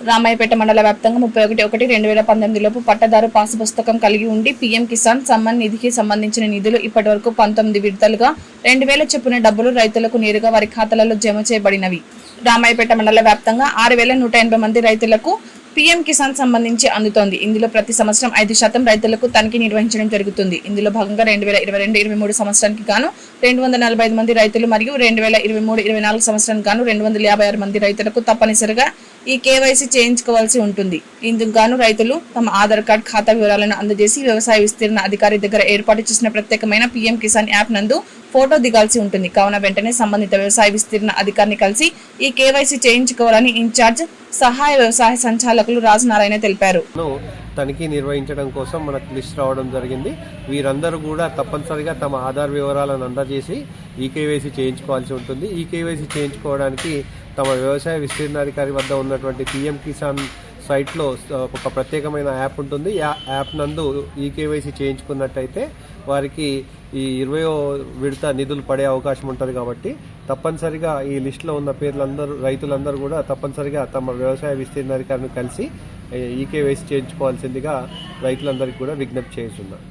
రామాయపేట మండల వ్యాప్తంగా 31/1/2019 లోపు పట్టదారు పాసు పుస్తకం కలిగి ఉండి పీఎం కిసాన్ సమ్మాన్ నిధికి సంబంధించిన నిధులు ఇప్పటివరకు 19 విడతలుగా 2000 చొప్పున డబ్బులు రైతులకు నేరుగా వారి ఖాతాలలో జమ చేయబడినవి. రామాయపేట మండల వ్యాప్తంగా 6180 మంది రైతులకు పీఎం కిసాన్ సంబంధించి అందుతోంది. ఇందులో ప్రతి సంవత్సరం 5% రైతులకు తనిఖీ నిర్వహించడం జరుగుతుంది. ఇందులో భాగంగా 2022-23 సంవత్సరానికి గాను 245 మంది రైతులు మరియు 2023-24 సంవత్సరానికి గాను 256 మంది రైతులకు తప్పనిసరిగా ఈ కేవైసీ చేయించుకోవాల్సి ఉంటుంది. ఇందుకు గాను రైతులు తమ ఆధార్ కార్డు ఖాతా వివరాలను అందజేసి వ్యవసాయ విస్తీర్ణ అధికారి దగ్గర ఏర్పాటు చేసిన ప్రత్యేకమైన పీఎం కిసాన్ యాప్ నందు ఫోటో దిగాల్సి ఉంటుంది. కావున వెంటనే సంబంధిత వ్యవసాయ విస్తీర్ణ అధికారిని కలిసి ఈ కేవైసీ చేయించుకోవాలని ఇన్ఛార్జ్ సహాయ వ్యవసాయ సంచాలకులు రాజనారాయణ తెలిపారు. తనిఖీ నిర్వహించడం కోసం మనకు లిస్ట్ రావడం జరిగింది. వీరందరూ కూడా తప్పనిసరిగా తమ ఆధార్ వివరాలను అందజేసి ఈకేవైసీ చేయించుకోవాల్సి ఉంటుంది. ఈకేవైసీ చేయించుకోవడానికి తమ వ్యవసాయ విస్తీర్ణాధికారి వద్ద ఉన్నటువంటి పీఎం కిసాన్ సైట్లో ఒక ప్రత్యేకమైన యాప్ ఉంటుంది. ఆ యాప్ నందు ఈకేవైసీ చేయించుకున్నట్టయితే వారికి ఈ 20వ విడత నిధులు పడే అవకాశం ఉంటుంది. కాబట్టి తప్పనిసరిగా ఈ లిస్టులో ఉన్న రైతులందరూ కూడా తప్పనిసరిగా తమ వ్యవసాయ విస్తీర్ణాధికారిని కలిసి ఈకేవైసీ చేయించుకోవాల్సిందిగా రైతులందరికీ కూడా విజ్ఞప్తి చేస్తున్నారు.